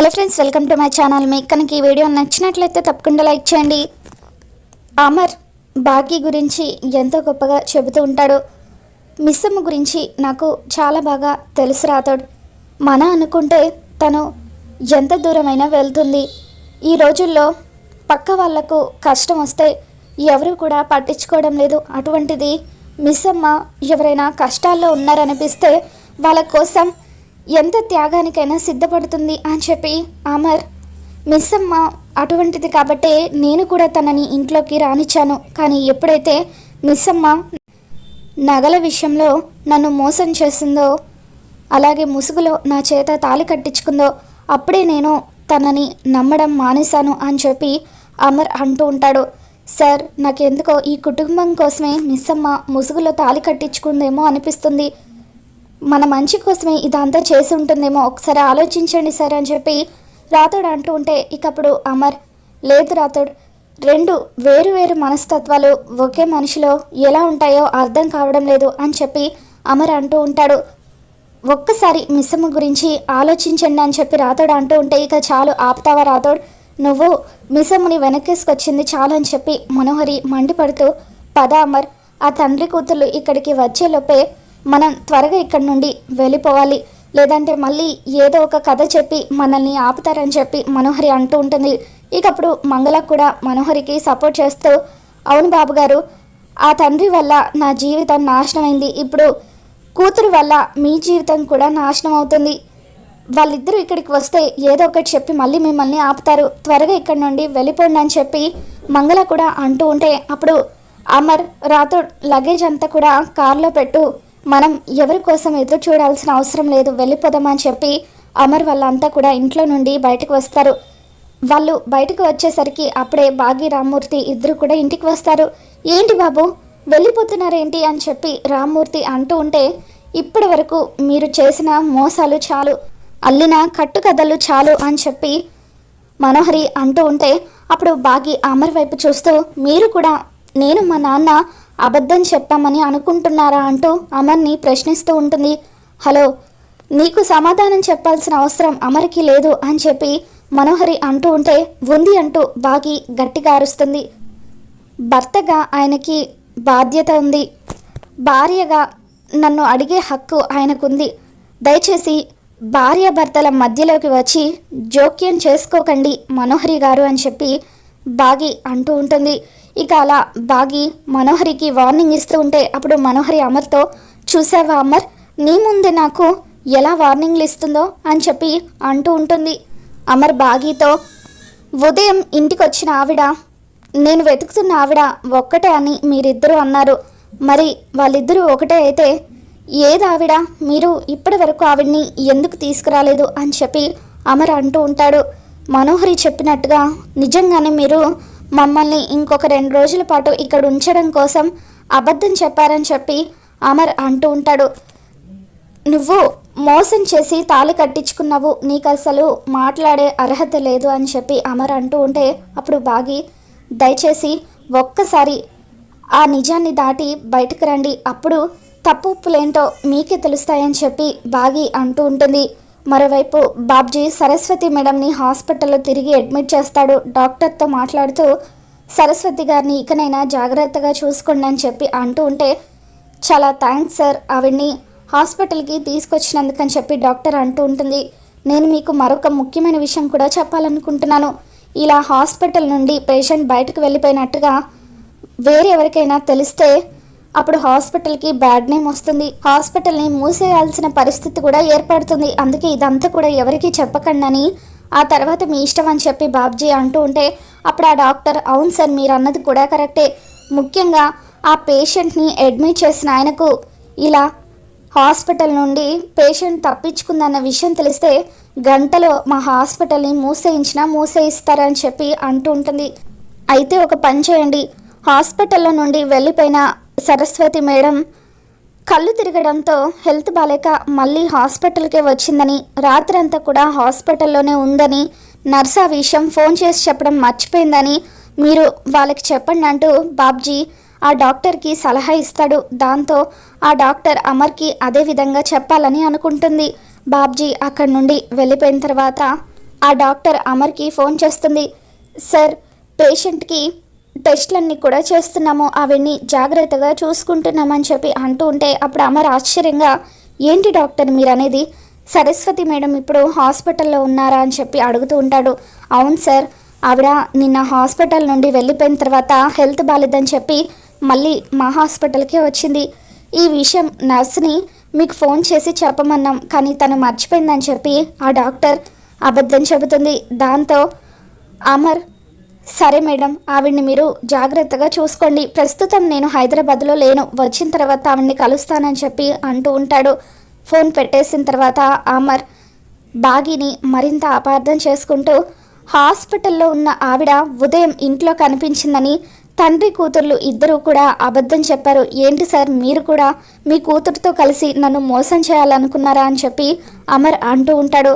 Hello friends, welcome to my channel. మీకు కనుక ఈ వీడియో నచ్చినట్లయితే తప్పకుండా లైక్ చేయండి. అమర్ భాగ్య గురించి ఎంతో గొప్పగా చెబుతూ ఉంటాడు. మిస్సమ్మ గురించి నాకు చాలా బాగా తెలుసు రాతోడు. మన అనుకుంటే తను ఎంత దూరమైనా వెళ్తుంది. ఈ రోజుల్లో పక్క వాళ్లకు కష్టం వస్తే ఎవరు కూడా పట్టించుకోవడం లేదు. అటువంటిది మిస్సమ్మ ఎవరైనా కష్టాల్లో ఉన్నారనిపిస్తే వాళ్ళ కోసం ఎంత త్యాగానికైనా సిద్ధపడుతుంది అని చెప్పి అమర్, మిస్సమ్మ అటువంటిది కాబట్టే నేను కూడా తనని ఇంట్లోకి రానిచ్చాను. కానీ ఎప్పుడైతే మిస్సమ్మ నగల విషయంలో నన్ను మోసం చేసిందో, అలాగే ముసుగులో నా చేత తాళి కట్టించుకుందో, అప్పుడే నేను తనని నమ్మడం మానేశాను అని చెప్పి అమర్ అంటూ ఉంటాడు. సార్, నాకెందుకో ఈ కుటుంబం కోసమే మిస్సమ్మ ముసుగులో తాళి కట్టించుకుందేమో అనిపిస్తుంది. మన మంచి కోసమే ఇదంతా చేసి ఉంటుందేమో, ఒకసారి ఆలోచించండి సార్ అని చెప్పి రాతోడు అంటూ ఉంటే, ఇకప్పుడు అమర్, లేదు రాతోడు, రెండు వేరు వేరు మనస్తత్వాలు ఒకే మనిషిలో ఎలా ఉంటాయో అర్థం కావడం లేదు అని చెప్పి అమర్ అంటూ ఉంటాడు. ఒక్కసారి మిస్సమ్మ గురించి ఆలోచించండి అని చెప్పి రాతోడు అంటూ ఉంటే, ఇక చాలు ఆపుతావా రాతోడు, నువ్వు మిస్సమ్మని వెనకేసుకొచ్చింది చాలు అని చెప్పి మనోహరి మండిపడుతూ, పద అమర్, ఆ తండ్రి కూతుళ్ళు ఇక్కడికి వచ్చేలోపే మనం త్వరగా ఇక్కడి నుండి వెళ్ళిపోవాలి, లేదంటే మళ్ళీ ఏదో ఒక కథ చెప్పి మనల్ని ఆపుతారని చెప్పి మనోహరి అంటూ ఉంటుంది. ఇకప్పుడు మంగళ కూడా మనోహరికి సపోర్ట్ చేస్తూ, అవును బాబు గారు, ఆ తండ్రి వల్ల నా జీవితం నాశనమైంది, ఇప్పుడు కూతురు వల్ల మీ జీవితం కూడా నాశనం అవుతుంది. వాళ్ళిద్దరూ ఇక్కడికి వస్తే ఏదో ఒకటి చెప్పి మళ్ళీ మిమ్మల్ని ఆపుతారు, త్వరగా ఇక్కడి నుండి వెళ్ళిపోండి అని చెప్పి మంగళ కూడా అంటూ ఉంటే, అప్పుడు అమర్, రాతోడ్ లగేజ్ అంతా కూడా కార్లో పెట్టు, మనం ఎవరి కోసం ఎదురు చూడాల్సిన అవసరం లేదు, వెళ్ళిపోదామని చెప్పి అమర్ వాళ్ళంతా కూడా ఇంట్లో నుండి బయటకు వస్తారు. వాళ్ళు బయటకు వచ్చేసరికి అప్పుడే భాగ్య రామ్మూర్తి ఇద్దరు కూడా ఇంటికి వస్తారు. ఏంటి బాబు వెళ్ళిపోతున్నారేంటి అని చెప్పి రామ్మూర్తి అంటూ ఉంటే, ఇప్పటి వరకు మీరు చేసిన మోసాలు చాలు, అల్లిన కట్టుకథలు చాలు అని చెప్పి మనోహరి అంటూ ఉంటే, అప్పుడు భాగ్య అమర్ వైపు చూస్తూ, మీరు కూడా నేను మా నాన్న అబద్ధం చెప్పామని అనుకుంటున్నారా అంటూ అమర్ని ప్రశ్నిస్తూ ఉంటుంది. హలో, నీకు సమాధానం చెప్పాల్సిన అవసరం అమర్కి లేదు అని చెప్పి మనోహరి అంటూ ఉంటే, ఉంది అంటూ బాగి గట్టిగా అరుస్తుంది. భర్తగా ఆయనకి బాధ్యత ఉంది, భార్యగా నన్ను అడిగే హక్కు ఆయనకుంది, దయచేసి భార్యాభర్తల మధ్యలోకి వచ్చి జోక్యం చేసుకోకండి మనోహరి గారు అని చెప్పి బాగి అంటూ ఉంటుంది. ఇక అలా బాగి మనోహరికి వార్నింగ్ ఇస్తూ ఉంటే, అప్పుడు మనోహరి అమర్తో, చూసావా అమర్, నీ ముందే నాకు ఎలా వార్నింగ్లు ఇస్తుందో అని చెప్పి అంటూ ఉంటుంది. అమర్ బాగితో, ఉదయం ఇంటికి వచ్చిన ఆవిడ, నేను వెతుకుతున్న ఆవిడ ఒక్కటే అని మీరిద్దరూ అన్నారు, మరి వాళ్ళిద్దరూ ఒకటే అయితే ఏది ఆవిడ, మీరు ఇప్పటి వరకు ఆవిడ్ని ఎందుకు తీసుకురాలేదు అని చెప్పి అమర్ అంటూ ఉంటాడు. మనోహరి చెప్పినట్టుగా నిజంగానే మీరు మమ్మల్ని ఇంకొక 2 రోజుల పాటు ఇక్కడ ఉంచడం కోసం అబద్ధం చెప్పారని చెప్పి అమర్ అంటూ ఉంటాడు. నువ్వు మోసం చేసి తాళి కట్టించుకున్నావు, నీకు అసలు మాట్లాడే అర్హత లేదు అని చెప్పి అమర్ అంటూ ఉంటే, అప్పుడు బాగి, దయచేసి ఒక్కసారి ఆ నిజాన్ని దాటి బయటకు రండి, అప్పుడు తప్పు ఒప్పులేంటో మీకే తెలుస్తాయని చెప్పి బాగి అంటూ ఉంటుంది. మరోవైపు బాబ్జీ సరస్వతి మేడంని హాస్పిటల్లో తిరిగి అడ్మిట్ చేస్తాడు. డాక్టర్తో మాట్లాడుతూ, సరస్వతి గారిని ఇకనైనా జాగ్రత్తగా చూసుకోండి అని చెప్పి అంటూ ఉంటే, చాలా థ్యాంక్స్ సార్, ఆవిడ్ని హాస్పిటల్కి తీసుకొచ్చినందుకని చెప్పి డాక్టర్ అంటూ ఉంటుంది. నేను మీకు మరొక ముఖ్యమైన విషయం కూడా చెప్పాలనుకుంటున్నాను. ఇలా హాస్పిటల్ నుండి పేషెంట్ బయటకు వెళ్ళిపోయినట్టుగా వేరే ఎవరికైనా తెలిస్తే అప్పుడు హాస్పిటల్కి బ్యాడ్ నేమ్ వస్తుంది, హాస్పిటల్ని మూసేయాల్సిన పరిస్థితి కూడా ఏర్పడుతుంది, అందుకే ఇదంతా కూడా ఎవరికి చెప్పకండి అని, ఆ తర్వాత మీ ఇష్టం అని చెప్పి బాబ్జీ అంటూ ఉంటే, అప్పుడు ఆ డాక్టర్, అవును సార్, మీరు అన్నది కూడా కరెక్టే, ముఖ్యంగా ఆ పేషెంట్ని అడ్మిట్ చేసిన ఆయనకు ఇలా హాస్పిటల్ నుండి పేషెంట్ తప్పించుకుందన్న విషయం తెలిస్తే గంటలో మా హాస్పిటల్ని మూసేయిస్తారని చెప్పి అంటూ ఉంటుంది. అయితే ఒక పని చేయండి, హాస్పిటల్లో నుండి వెళ్ళిపోయిన సరస్వతి మేడం కళ్ళు తిరగడంతో హెల్త్ బాలేక మళ్ళీ హాస్పిటల్కే వచ్చిందని, రాత్రంతా కూడా హాస్పిటల్లోనే ఉందని, నర్స్ ఆ విషయం ఫోన్ చేసి చెప్పడం మర్చిపోయిందని మీరు వాళ్ళకి చెప్పండి అంటూ బాబ్జీ ఆ డాక్టర్కి సలహా ఇస్తాడు. దాంతో ఆ డాక్టర్ అమర్కి అదే విధంగా చెప్పాలని అనుకుంటుంది. బాబ్జీ అక్కడి నుండి వెళ్ళిపోయిన తర్వాత ఆ డాక్టర్ అమర్కి ఫోన్ చేస్తుంది. సార్, పేషెంట్కి టెస్ట్లన్నీ కూడా చేస్తున్నాము, అవన్నీ జాగ్రత్తగా చూసుకుంటున్నామని చెప్పి అంటూ ఉంటే అప్పుడు అమర్ ఆశ్చర్యంగా, ఏంటి డాక్టర్ మీరు అనేది? సరస్వతి మేడం ఇప్పుడు హాస్పిటల్లో ఉన్నారా అని చెప్పి అడుగుతూ ఉంటాడు. అవును సార్, ఆవిడ నిన్న హాస్పిటల్ నుండి వెళ్ళిపోయిన తర్వాత హెల్త్ బాగాలేదని చెప్పి మళ్ళీ మా హాస్పిటల్కే వచ్చింది. ఈ విషయం నర్స్ని మీకు ఫోన్ చేసి చెప్పమన్నాం, కానీ తను మర్చిపోయిందని చెప్పి ఆ డాక్టర్ అబద్ధం చెబుతుంది. దాంతో అమర్, సరే మేడం, ఆవిడ్ని మీరు జాగ్రత్తగా చూసుకోండి, ప్రస్తుతం నేను హైదరాబాద్లో లేను, వచ్చిన తర్వాత ఆవిడ్ని కలుస్తానని చెప్పి అంటూ ఉంటాడు. ఫోన్ పెట్టేసిన తర్వాత అమర్ బాగీని మరింత అపార్థం చేసుకుంటూ, హాస్పిటల్లో ఉన్న ఆవిడ ఉదయం ఇంట్లో కనిపించిందని తండ్రి కూతుర్లు ఇద్దరూ కూడా అబద్ధం చెప్పారు. ఏంటి సార్, మీరు కూడా మీ కూతురుతో కలిసి నన్ను మోసం చేయాలనుకున్నారా అని చెప్పి అమర్ అంటూ ఉంటాడు.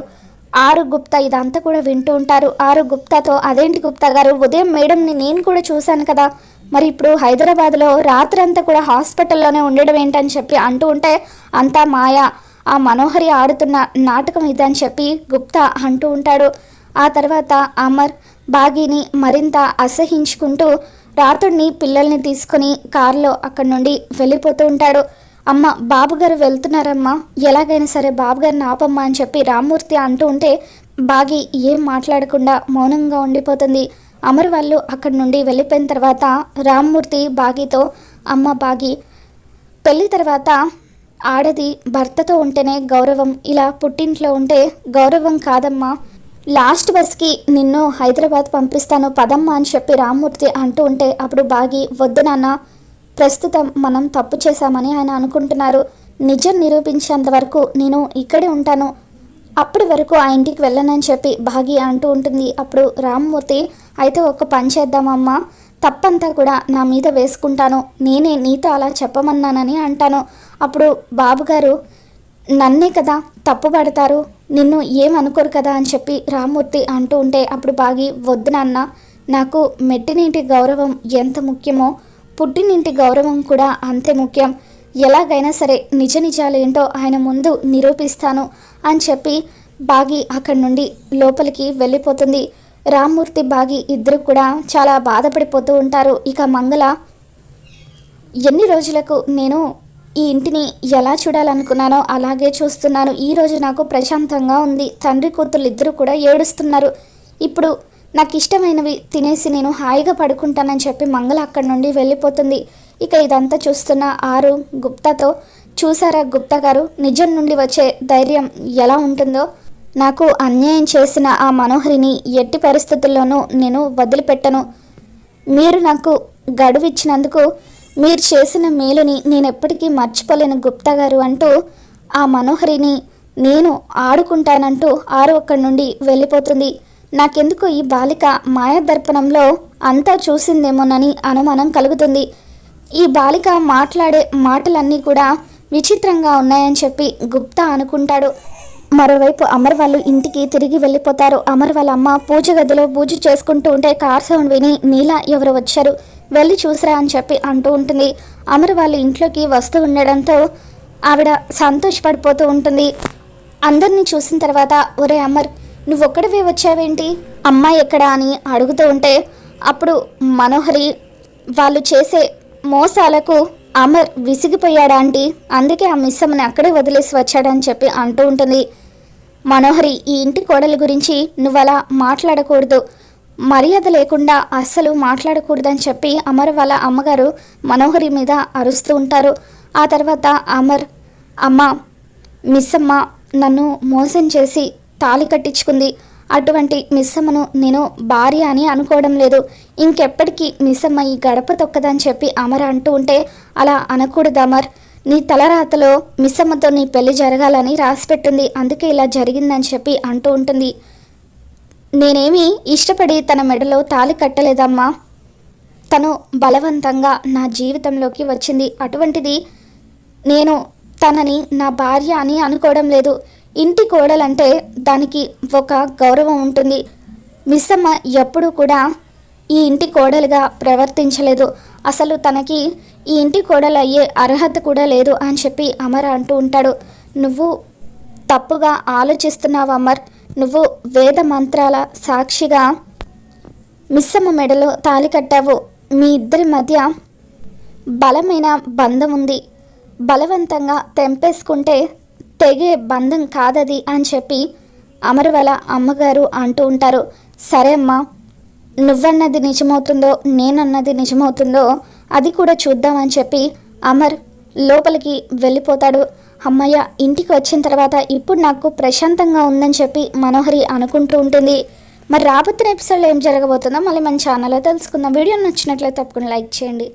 ఆరు గుప్తా ఇదంతా కూడా వింటూ ఉంటారు. ఆరు గుప్తాతో, అదేంటి గుప్తా గారు, ఉదయం మేడంని నేను కూడా చూశాను కదా, మరి ఇప్పుడు హైదరాబాద్లో రాత్రంతా కూడా హాస్పిటల్లోనే ఉండడం ఏంటని చెప్పి అంటూ ఉంటే, అంతా మాయా, ఆ మనోహరి ఆడుతున్న నాటకం ఇదని చెప్పి గుప్తా అంటూ ఉంటాడు. ఆ తర్వాత అమర్ బాగీని మరింత అసహించుకుంటూ రాత్రుడిని పిల్లల్ని తీసుకొని కారులో అక్కడి నుండి వెళ్ళిపోతూ ఉంటాడు. అమ్మ, బాబుగారు వెళ్తున్నారమ్మా, ఎలాగైనా సరే బాబుగారిని ఆపమ్మా అని చెప్పి రామ్మూర్తి అంటూ ఉంటే బాగి ఏం మాట్లాడకుండా మౌనంగా ఉండిపోతుంది. అమర్ వాళ్ళు అక్కడి నుండి వెళ్ళిపోయిన తర్వాత రామ్మూర్తి బాగితో, అమ్మ బాగి, పెళ్ళి తర్వాత ఆడది భర్తతో ఉంటేనే గౌరవం, ఇలా పుట్టింట్లో ఉంటే గౌరవం కాదమ్మా, లాస్ట్ బస్కి నిన్ను హైదరాబాద్ పంపిస్తాను పదమ్మా అని చెప్పి రామ్మూర్తి అంటూ ఉంటే అప్పుడు బాగి, వద్దు నాన్న, ప్రస్తుతం మనం తప్పు చేశామని ఆయన అనుకుంటున్నారు, నిజం నిరూపించేంత వరకు నేను ఇక్కడే ఉంటాను, అప్పటి వరకు ఆ ఇంటికి వెళ్ళనని చెప్పి బాగి అంటూ ఉంటుంది. అప్పుడు రామ్మూర్తి, అయితే ఒక పని చేద్దామమ్మా, తప్పంతా కూడా నా మీద వేసుకుంటాను, నేనే నీతో అలా చెప్పమన్నానని అంటాను, అప్పుడు బాబుగారు నన్నే కదా తప్పు పడతారు, నిన్ను ఏమనుకోరు కదా అని చెప్పి రామ్మూర్తి అంటూ ఉంటే అప్పుడు బాగి, వద్దు నాన్న, నాకు మెట్టినింటి గౌరవం ఎంత ముఖ్యమో పుట్టినింటి గౌరవం కూడా అంతే ముఖ్యం, ఎలాగైనా సరే నిజ నిజాలేంటో ఆయన ముందు నిరూపిస్తాను అని చెప్పి బాగి అక్కడి నుండి లోపలికి వెళ్ళిపోతుంది. రామ్మూర్తి బాగి ఇద్దరు కూడా చాలా బాధపడిపోతూ ఉంటారు. ఇక మంగళ, ఎన్ని రోజులకు నేను ఈ ఇంటిని ఎలా చూడాలనుకున్నానో అలాగే చూస్తున్నాను, ఈరోజు నాకు ప్రశాంతంగా ఉంది, తండ్రి కూతురు ఇద్దరు కూడా ఏడుస్తున్నారు, ఇప్పుడు నాకు ఇష్టమైనవి తినేసి నేను హాయిగా పడుకుంటానని చెప్పి మంగళ అక్కడి నుండి వెళ్ళిపోతుంది. ఇక ఇదంతా చూస్తున్న ఆరు గుప్తాతో, చూసారా గుప్తా గారు, నిజం నుండి వచ్చే ధైర్యం ఎలా ఉంటుందో, నాకు అన్యాయం చేసిన ఆ మనోహరిని ఎట్టి పరిస్థితుల్లోనూ నేను వదిలిపెట్టను, మీరు నాకు గడువు ఇచ్చినందుకు మీరు చేసిన మేలుని నేను ఎప్పటికీ మర్చిపోలేను గుప్తా గారు అంటూ ఆ మనోహరిని నేను ఆడుకుంటానంటూ ఆరు అక్కడి నుండి వెళ్ళిపోతుంది. నాకెందుకు ఈ బాలిక మాయాదర్పణంలో అంతా చూసిందేమోనని అనుమానం కలుగుతుంది, ఈ బాలిక మాట్లాడే మాటలన్నీ కూడా విచిత్రంగా ఉన్నాయని చెప్పి గుప్తా అనుకుంటాడు. మరోవైపు అమర్ వాళ్ళు ఇంటికి తిరిగి వెళ్ళిపోతారు. అమర్ వాళ్ళ అమ్మ పూజ గదిలో పూజ చేసుకుంటూ ఉంటే కార్ సౌండ్ విని నీలా ఎవరు వచ్చారు, వెళ్ళి చూసిరా అని చెప్పి అంటూ ఉంటుంది. అమర్ వాళ్ళు ఇంట్లోకి వస్తూ ఉండడంతో ఆవిడ సంతోషపడిపోతూ ఉంటుంది. అందరినీ చూసిన తర్వాత, ఒరే అమర్, నువ్వొక్కడివే వచ్చావేంటి, అమ్మాయి ఎక్కడా అని అడుగుతూ ఉంటే అప్పుడు మనోహరి వాళ్ళు చేసే మోసాలకు అమర్ విసిగిపోయాడా ఆంటీ, అందుకే ఆ మిస్సమ్మని అక్కడే వదిలేసి వచ్చాడని చెప్పి అంటూ ఉంటుంది. మనోహరి, ఈ ఇంటి కోడలి గురించి నువ్వలా మాట్లాడకూడదు, మర్యాద లేకుండా అస్సలు మాట్లాడకూడదని చెప్పి అమర్ వాళ్ళ అమ్మగారు మనోహరి మీద అరుస్తూ ఉంటారు. ఆ తర్వాత అమర్, అమ్మ, మిస్సమ్మ నన్ను మోసం చేసి తాళి కట్టించుకుంది, అటువంటి మిస్సమ్మను నేను భార్య అని అనుకోవడం లేదు, ఇంకెప్పటికీ మిస్సమ్మ ఈ గడప తొక్కదని చెప్పి అమర్ అంటూ ఉంటే, అలా అనకూడదు అమర్, నీ తలరాతలో మిస్సమ్మతో నీ పెళ్లి జరగాలని రాసిపెట్టింది, అందుకే ఇలా జరిగిందని చెప్పి అంటూ ఉంటుంది. నేనేమీ ఇష్టపడి తన మెడలో తాళి కట్టలేదమ్మా, తను బలవంతంగా నా జీవితంలోకి వచ్చింది, అటువంటిది నేను తనని నా భార్య అని అనుకోవడం లేదు, ఇంటి కోడలంటే దానికి ఒక గౌరవం ఉంటుంది, మిస్సమ్మ ఎప్పుడూ కూడా ఈ ఇంటి కోడలుగా ప్రవర్తించలేదు, అసలు తనకి ఈ ఇంటి కోడలు అయ్యే అర్హత కూడా లేదు అని చెప్పి అమర్ అంటూ ఉంటాడు. నువ్వు తప్పుగా ఆలోచిస్తున్నావు అమర్, నువ్వు వేద మంత్రాల సాక్షిగా మిస్సమ్మ మెడలో తాళి కట్టావు. మీ ఇద్దరి మధ్య బలమైన బంధం ఉంది. బలవంతంగా తెంపేసుకుంటే తెగే బంధం కాదది అని చెప్పి అమర్ వాళ్ళ అమ్మగారు అంటూ ఉంటారు. సరే అమ్మా, నువ్వన్నది నిజమవుతుందో నేనన్నది నిజమవుతుందో అది కూడా చూద్దామని చెప్పి అమర్ లోపలికి వెళ్ళిపోతాడు. అమ్మయ్య, ఇంటికి వచ్చిన తర్వాత ఇప్పుడు నాకు ప్రశాంతంగా ఉందని చెప్పి మనోహరి అనుకుంటూ ఉంటుంది. మరి రాబోతున్న ఎపిసోడ్లో ఏం జరగబోతుందో మళ్ళీ మన ఛానల్లో తెలుసుకుందాం. వీడియో నచ్చినట్లయితే తప్పకుండా లైక్ చేయండి.